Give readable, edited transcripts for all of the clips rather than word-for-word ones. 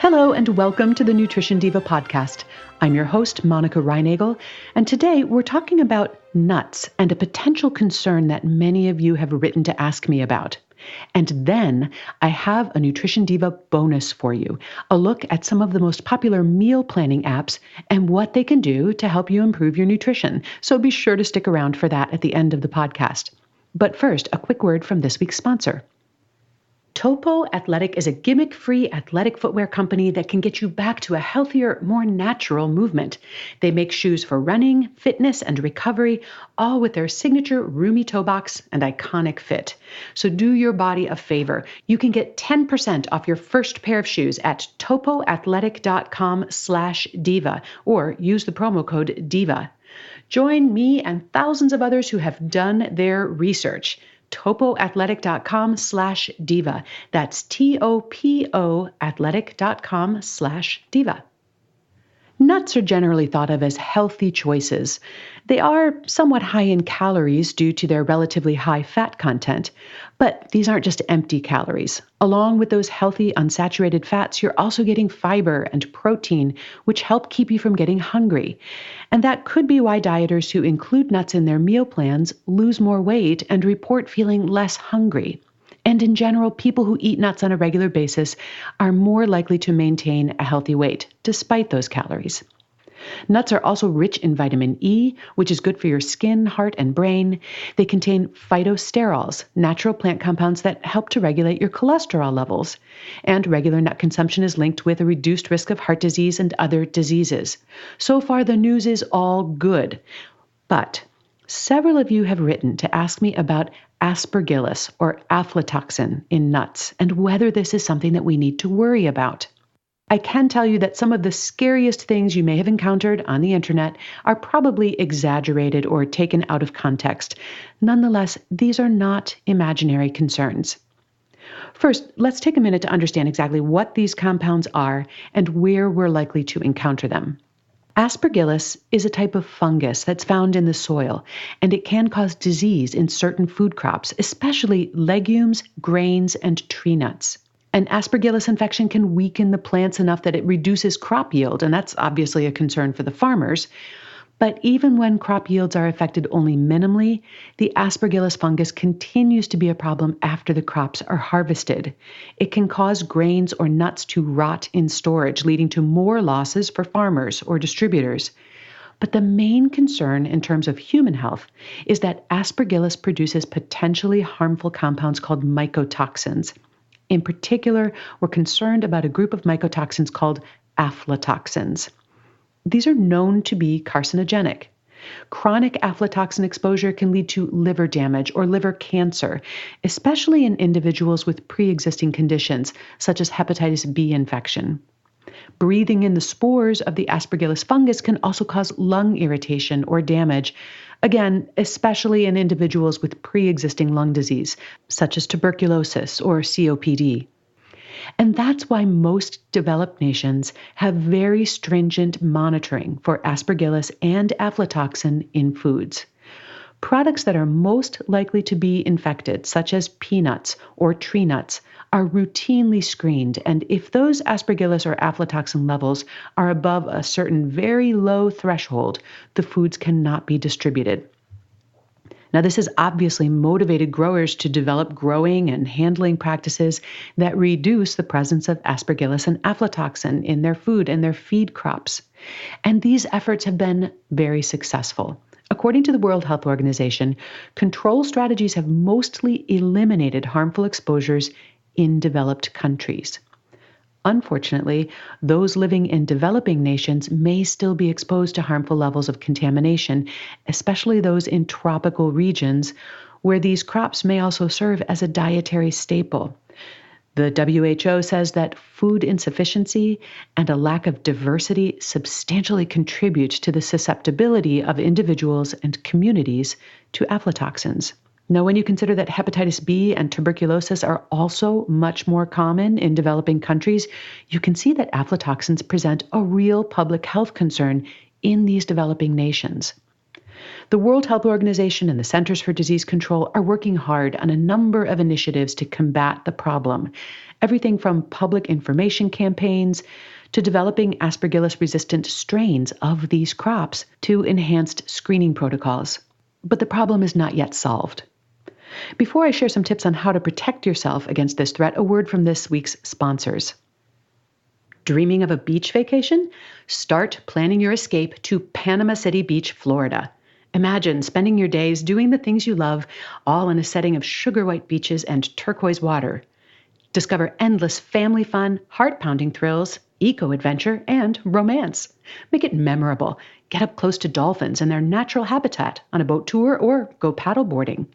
Hello and welcome to the Nutrition Diva podcast. I'm your host, Monica Reinagel, and today we're talking about nuts and a potential concern that many of you have written to ask me about. And then I have a Nutrition Diva bonus for you, a look at some of the most popular meal planning apps and what they can do to help you improve your nutrition. So be sure to stick around for that at the end of the podcast. But first, a quick word from this week's sponsor. Topo Athletic is a gimmick-free athletic footwear company that can get you back to a healthier, more natural movement. They make shoes for running, fitness, and recovery, all with their signature roomy toe box and iconic fit. So do your body a favor. You can get 10% off your first pair of shoes at topoathletic.com/diva or use the promo code DIVA. Join me and thousands of others who have done their research. topoathletic.com/diva. That's TOPO athletic.com/diva. Nuts are generally thought of as healthy choices. They are somewhat high in calories due to their relatively high fat content, but these aren't just empty calories. Along with those healthy unsaturated fats, you're also getting fiber and protein, which help keep you from getting hungry. And that could be why dieters who include nuts in their meal plans lose more weight and report feeling less hungry. And in general, people who eat nuts on a regular basis are more likely to maintain a healthy weight, despite those calories. Nuts are also rich in vitamin E, which is good for your skin, heart, and brain. They contain phytosterols, natural plant compounds that help to regulate your cholesterol levels. And regular nut consumption is linked with a reduced risk of heart disease and other diseases. So far, the news is all good. But several of you have written to ask me about aspergillus or aflatoxin in nuts and whether this is something that we need to worry about. I can tell you that some of the scariest things you may have encountered on the internet are probably exaggerated or taken out of context. Nonetheless, these are not imaginary concerns. First, let's take a minute to understand exactly what these compounds are and where we're likely to encounter them. Aspergillus is a type of fungus that's found in the soil, and it can cause disease in certain food crops, especially legumes, grains, and tree nuts. An aspergillus infection can weaken the plants enough that it reduces crop yield, and that's obviously a concern for the farmers. But even when crop yields are affected only minimally, the aspergillus fungus continues to be a problem after the crops are harvested. It can cause grains or nuts to rot in storage, leading to more losses for farmers or distributors. But the main concern in terms of human health is that aspergillus produces potentially harmful compounds called mycotoxins. In particular, we're concerned about a group of mycotoxins called aflatoxins. These are known to be carcinogenic. Chronic aflatoxin exposure can lead to liver damage or liver cancer, especially in individuals with pre-existing conditions, such as hepatitis B infection. Breathing in the spores of the aspergillus fungus can also cause lung irritation or damage, again, especially in individuals with pre-existing lung disease, such as tuberculosis or COPD. And that's why most developed nations have very stringent monitoring for aspergillus and aflatoxin in foods. Products that are most likely to be infected, such as peanuts or tree nuts, are routinely screened, and if those aspergillus or aflatoxin levels are above a certain very low threshold, the foods cannot be distributed. Now, this has obviously motivated growers to develop growing and handling practices that reduce the presence of aspergillus and aflatoxin in their food and their feed crops. And these efforts have been very successful. According to the World Health Organization, control strategies have mostly eliminated harmful exposures in developed countries. Unfortunately, those living in developing nations may still be exposed to harmful levels of contamination, especially those in tropical regions, where these crops may also serve as a dietary staple. The WHO says that food insufficiency and a lack of diversity substantially contribute to the susceptibility of individuals and communities to aflatoxins. Now, when you consider that hepatitis B and tuberculosis are also much more common in developing countries, you can see that aflatoxins present a real public health concern in these developing nations. The World Health Organization and the Centers for Disease Control are working hard on a number of initiatives to combat the problem. Everything from public information campaigns to developing aspergillus-resistant strains of these crops to enhanced screening protocols. But the problem is not yet solved. Before I share some tips on how to protect yourself against this threat, a word from this week's sponsors. Dreaming of a beach vacation? Start planning your escape to Panama City Beach, Florida. Imagine spending your days doing the things you love, all in a setting of sugar-white beaches and turquoise water. Discover endless family fun, heart-pounding thrills, eco-adventure, and romance. Make it memorable. Get up close to dolphins in their natural habitat on a boat tour or go paddleboarding.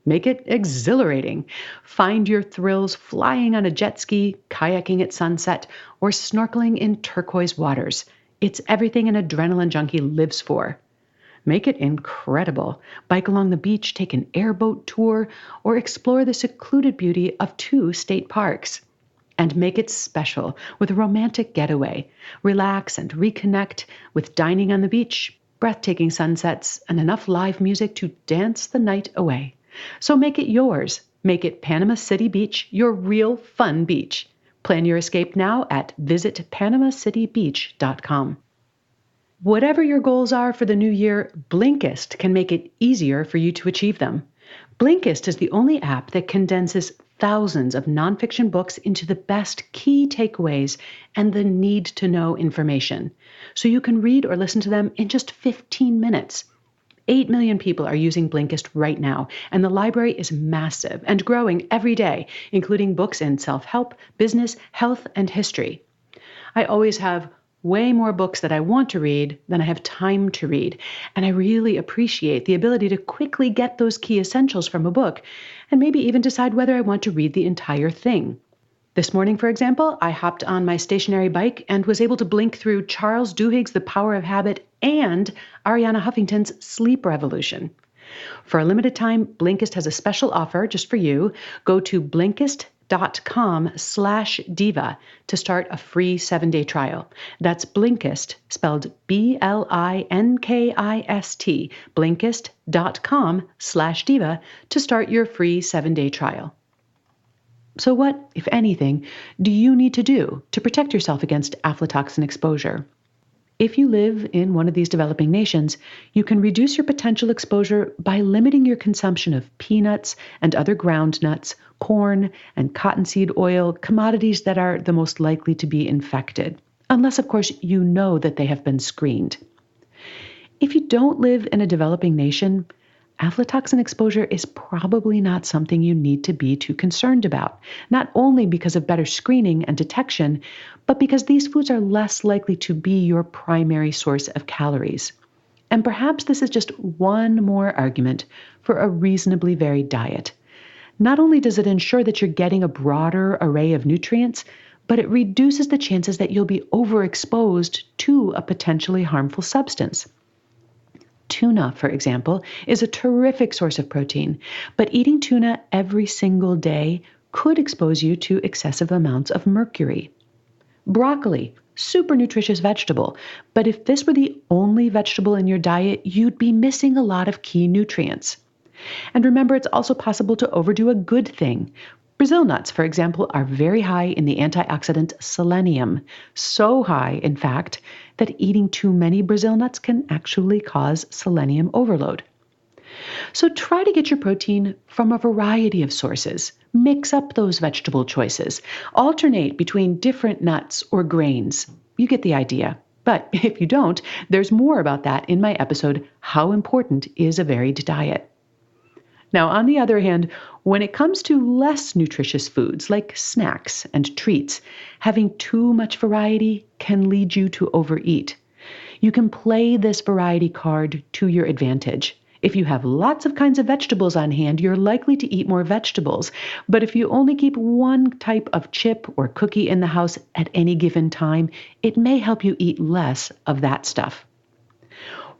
Make it exhilarating. Find your thrills flying on a jet ski, kayaking at sunset, or snorkeling in turquoise waters. It's everything an adrenaline junkie lives for. Make it incredible. Bike along the beach, take an airboat tour, or explore the secluded beauty of 2 state parks. And make it special with a romantic getaway. Relax and reconnect with dining on the beach, breathtaking sunsets, and enough live music to dance the night away. So make it yours. Make it Panama City Beach, your real fun beach. Plan your escape now at visitpanamacitybeach.com. Whatever your goals are for the new year, Blinkist can make it easier for you to achieve them. Blinkist is the only app that condenses thousands of nonfiction books into the best key takeaways and the need-to-know information, so you can read or listen to them in just 15 minutes. 8 million people are using Blinkist right now, and the library is massive and growing every day, including books in self-help, business, health, and history. I always have way more books that I want to read than I have time to read, and I really appreciate the ability to quickly get those key essentials from a book and maybe even decide whether I want to read the entire thing. This morning, for example, I hopped on my stationary bike and was able to blink through Charles Duhigg's The Power of Habit and Arianna Huffington's Sleep Revolution. For a limited time, Blinkist has a special offer just for you. Go to Blinkist.com/diva to start a free 7-day trial. That's Blinkist, spelled Blinkist, Blinkist.com/diva to start your free 7-day trial. So what, if anything, do you need to do to protect yourself against aflatoxin exposure? If you live in one of these developing nations, you can reduce your potential exposure by limiting your consumption of peanuts and other ground nuts, corn, and cottonseed oil, commodities that are the most likely to be infected, unless, of course, you know that they have been screened. If you don't live in a developing nation, aflatoxin exposure is probably not something you need to be too concerned about, not only because of better screening and detection, but because these foods are less likely to be your primary source of calories. And perhaps this is just one more argument for a reasonably varied diet. Not only does it ensure that you're getting a broader array of nutrients, but it reduces the chances that you'll be overexposed to a potentially harmful substance. Tuna, for example, is a terrific source of protein, but eating tuna every single day could expose you to excessive amounts of mercury. Broccoli, super nutritious vegetable, but if this were the only vegetable in your diet, you'd be missing a lot of key nutrients. And remember, it's also possible to overdo a good thing. Brazil nuts, for example, are very high in the antioxidant selenium. So high, in fact, that eating too many Brazil nuts can actually cause selenium overload. So try to get your protein from a variety of sources. Mix up those vegetable choices. Alternate between different nuts or grains. You get the idea. But if you don't, there's more about that in my episode, How Important is a Varied Diet? Now, on the other hand, when it comes to less nutritious foods like snacks and treats, having too much variety can lead you to overeat. You can play this variety card to your advantage. If you have lots of kinds of vegetables on hand, you're likely to eat more vegetables. But if you only keep one type of chip or cookie in the house at any given time, it may help you eat less of that stuff.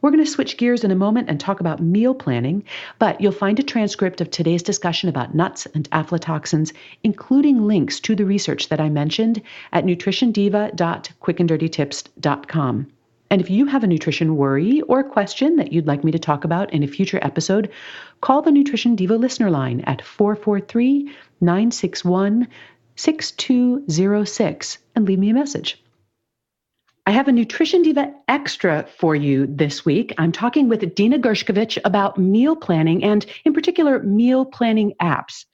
We're going to switch gears in a moment and talk about meal planning, but you'll find a transcript of today's discussion about nuts and aflatoxins, including links to the research that I mentioned at nutritiondiva.quickanddirtytips.com. And if you have a nutrition worry or question that you'd like me to talk about in a future episode, call the Nutrition Diva listener line at 443-961-6206 and leave me a message. I have a Nutrition Diva extra for you this week. I'm talking with Dina Gershkovich about meal planning and, in particular, meal planning apps.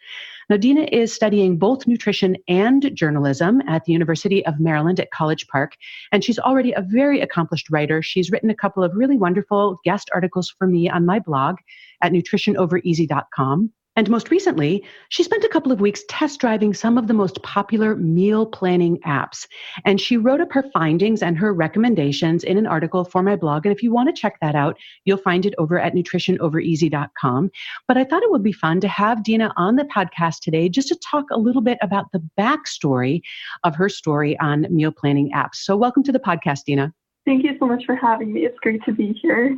Now, Dina is studying both nutrition and journalism at the University of Maryland at College Park, and she's already a very accomplished writer. She's written a couple of really wonderful guest articles for me on my blog at nutritionovereasy.com. And most recently, she spent a couple of weeks test driving some of the most popular meal planning apps. And she wrote up her findings and her recommendations in an article for my blog. And if you want to check that out, you'll find it over at nutritionovereasy.com. But I thought it would be fun to have Dina on the podcast today just to talk a little bit about the backstory of her story on meal planning apps. So welcome to the podcast, Dina. Thank you so much for having me. It's great to be here.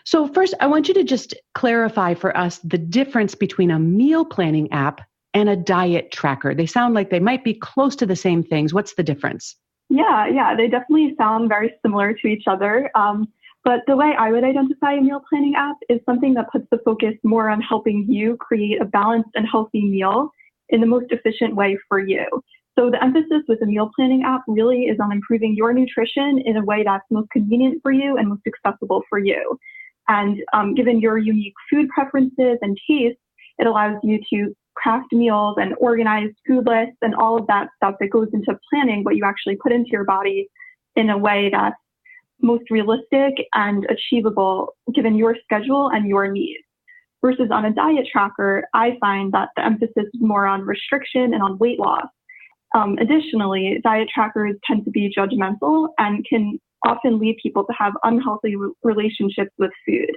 So first, I want you to just clarify for us the difference between a meal planning app and a diet tracker. They sound like they might be close to the same things. What's the difference? Yeah, they definitely sound very similar to each other. But the way I would identify a meal planning app is something that puts the focus more on helping you create a balanced and healthy meal in the most efficient way for you. So the emphasis with a meal planning app really is on improving your nutrition in a way that's most convenient for you and most accessible for you. And given your unique food preferences and tastes, it allows you to craft meals and organize food lists and all of that stuff that goes into planning what you actually put into your body in a way that's most realistic and achievable given your schedule and your needs. Versus on a diet tracker, I find that the emphasis is more on restriction and on weight loss. Additionally, diet trackers tend to be judgmental and can often lead people to have unhealthy relationships with food.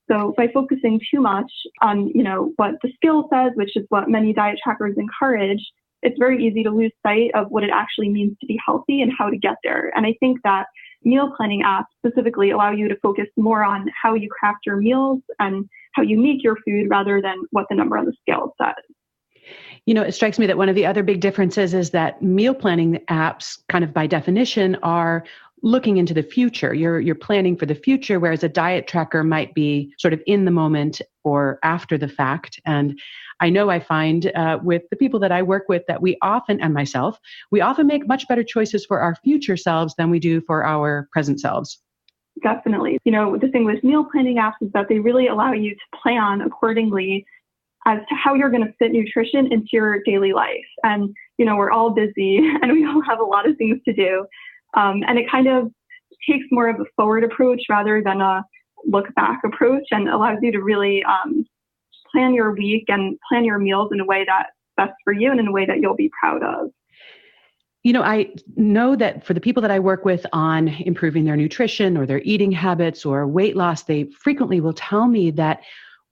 So by focusing too much on, what the scale says, which is what many diet trackers encourage, it's very easy to lose sight of what it actually means to be healthy and how to get there. And I think that meal planning apps specifically allow you to focus more on how you craft your meals and how you make your food rather than what the number on the scale says. It strikes me that one of the other big differences is that meal planning apps, kind of by definition, are looking into the future. You're planning for the future, whereas a diet tracker might be sort of in the moment or after the fact. And I know I find with the people that I work with that we often, and myself, we often make much better choices for our future selves than we do for our present selves. Definitely. The thing with meal planning apps is that they really allow you to plan accordingly as to how you're going to fit nutrition into your daily life. And, we're all busy and we all have a lot of things to do. And it kind of takes more of a forward approach rather than a look back approach and allows you to really plan your week and plan your meals in a way that's best for you and in a way that you'll be proud of. I know that for the people that I work with on improving their nutrition or their eating habits or weight loss, they frequently will tell me that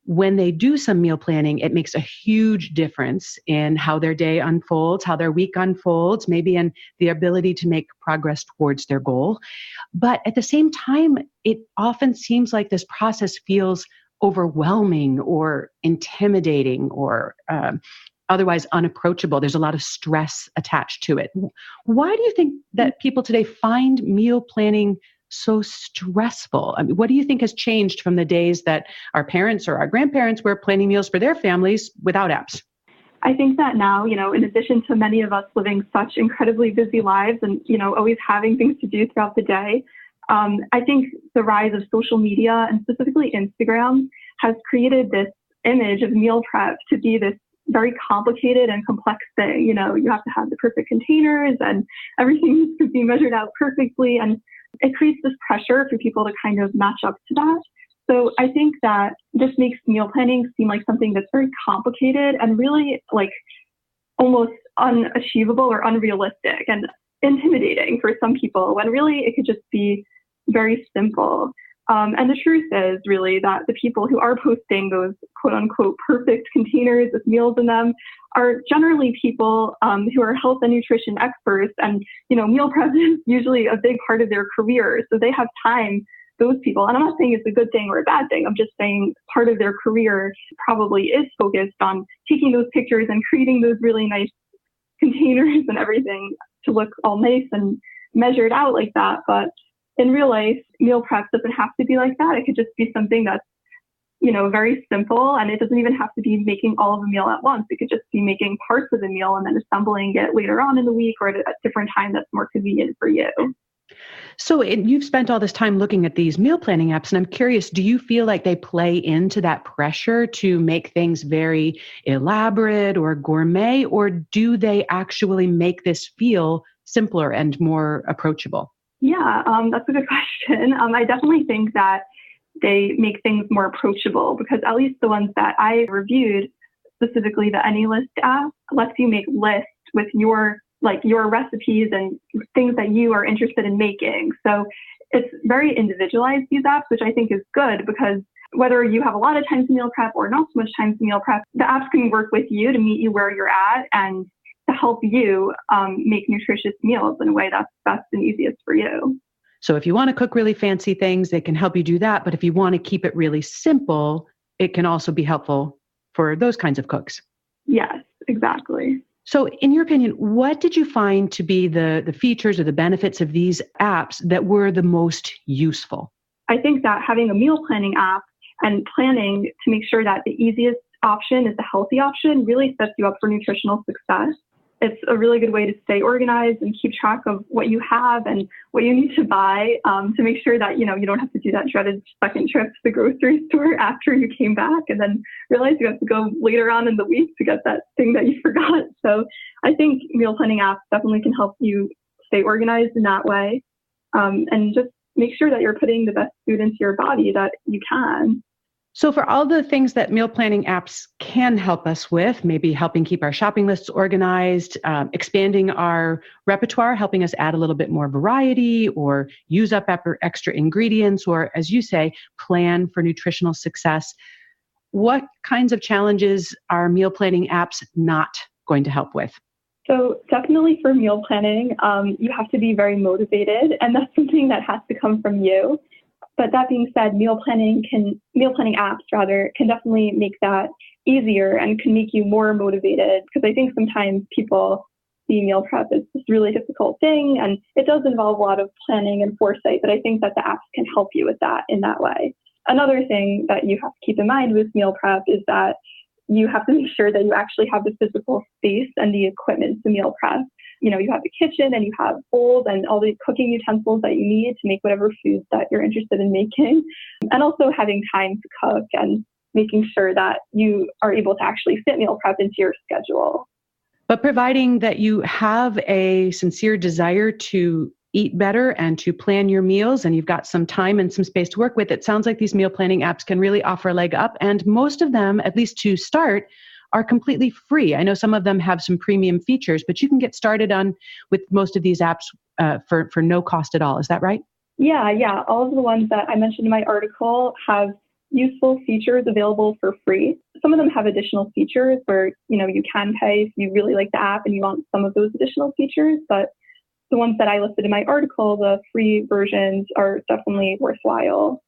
when they do some meal planning, it makes a huge difference in how their day unfolds, how their week unfolds, maybe in the ability to make progress towards their goal. But at the same time, it often seems like this process feels overwhelming or intimidating or otherwise unapproachable. There's a lot of stress attached to it. Why do you think that people today find meal planning so stressful? I mean, what do you think has changed from the days that our parents or our grandparents were planning meals for their families without apps? I think that now, in addition to many of us living such incredibly busy lives and, always having things to do throughout the day, I think the rise of social media and specifically Instagram has created this image of meal prep to be this very complicated and complex thing. You have to have the perfect containers and everything needs to be measured out perfectly. And it creates this pressure for people to kind of match up to that. So I think that this makes meal planning seem like something that's very complicated and really like almost unachievable or unrealistic and intimidating for some people, when really it could just be very simple. And the truth is really that the people who are posting those quote unquote perfect containers with meals in them are generally people who are health and nutrition experts. And, meal prep is usually a big part of their career. So they have time, those people. And I'm not saying it's a good thing or a bad thing. I'm just saying part of their career probably is focused on taking those pictures and creating those really nice containers and everything to look all nice and measured out like that. But in real life, meal prep doesn't have to be like that. It could just be something that's, very simple, and it doesn't even have to be making all of the meal at once. It could just be making parts of the meal and then assembling it later on in the week or at a different time that's more convenient for you. So you've spent all this time looking at these meal planning apps, and I'm curious, do you feel like they play into that pressure to make things very elaborate or gourmet, or do they actually make this feel simpler and more approachable? Yeah, that's a good question. I definitely think that they make things more approachable because at least the ones that I reviewed, specifically the AnyList app, lets you make lists with your recipes and things that you are interested in making. So it's very individualized, these apps, which I think is good because whether you have a lot of time to meal prep or not so much time to meal prep, the apps can work with you to meet you where you're at and to help you make nutritious meals in a way that's best and easiest for you. So if you want to cook really fancy things, they can help you do that. But if you want to keep it really simple, it can also be helpful for those kinds of cooks. Yes, exactly. So in your opinion, what did you find to be the features or the benefits of these apps that were the most useful? I think that having a meal planning app and planning to make sure that the easiest option is the healthy option really sets you up for nutritional success. It's a really good way to stay organized and keep track of what you have and what you need to buy to make sure that, you don't have to do that dreaded second trip to the grocery store after you came back and then realize you have to go later on in the week to get that thing that you forgot. So I think meal planning apps definitely can help you stay organized in that way and just make sure that you're putting the best food into your body that you can. So for all the things that meal planning apps can help us with, maybe helping keep our shopping lists organized, expanding our repertoire, helping us add a little bit more variety or use up extra ingredients, or as you say, plan for nutritional success. What kinds of challenges are meal planning apps not going to help with? So definitely for meal planning, you have to be very motivated, and that's something that has to come from you. But that being said, meal planning apps can definitely make that easier and can make you more motivated because I think sometimes people see meal prep as this really difficult thing and it does involve a lot of planning and foresight, but I think that the apps can help you with that in that way. Another thing that you have to keep in mind with meal prep is that you have to make sure that you actually have the physical space and the equipment to meal prep. You have the kitchen and you have bowls and all the cooking utensils that you need to make whatever foods that you're interested in making. And also having time to cook and making sure that you are able to actually fit meal prep into your schedule. But providing that you have a sincere desire to eat better and to plan your meals and you've got some time and some space to work with, it sounds like these meal planning apps can really offer a leg up. And most of them, at least to start, are completely free. I know some of them have some premium features, but you can get started with most of these apps for no cost at all. Is that right? Yeah. All of the ones that I mentioned in my article have useful features available for free. Some of them have additional features where, you can pay if you really like the app and you want some of those additional features. But the ones that I listed in my article, the free versions, are definitely worthwhile.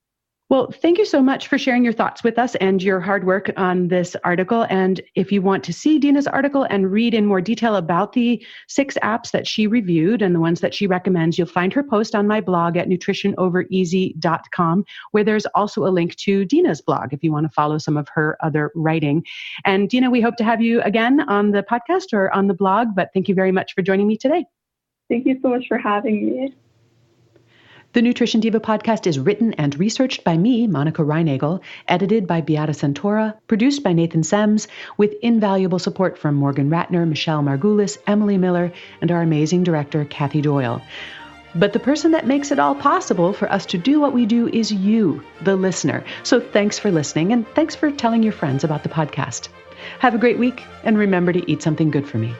Well, thank you so much for sharing your thoughts with us and your hard work on this article. And if you want to see Dina's article and read in more detail about the 6 apps that she reviewed and the ones that she recommends, you'll find her post on my blog at nutritionovereasy.com, where there's also a link to Dina's blog if you want to follow some of her other writing. And Dina, we hope to have you again on the podcast or on the blog, but thank you very much for joining me today. Thank you so much for having me. The Nutrition Diva podcast is written and researched by me, Monica Reinagel, edited by Beata Santora, produced by Nathan Sems, with invaluable support from Morgan Ratner, Michelle Margulis, Emily Miller, and our amazing director, Kathy Doyle. But the person that makes it all possible for us to do what we do is you, the listener. So thanks for listening, and thanks for telling your friends about the podcast. Have a great week, and remember to eat something good for me.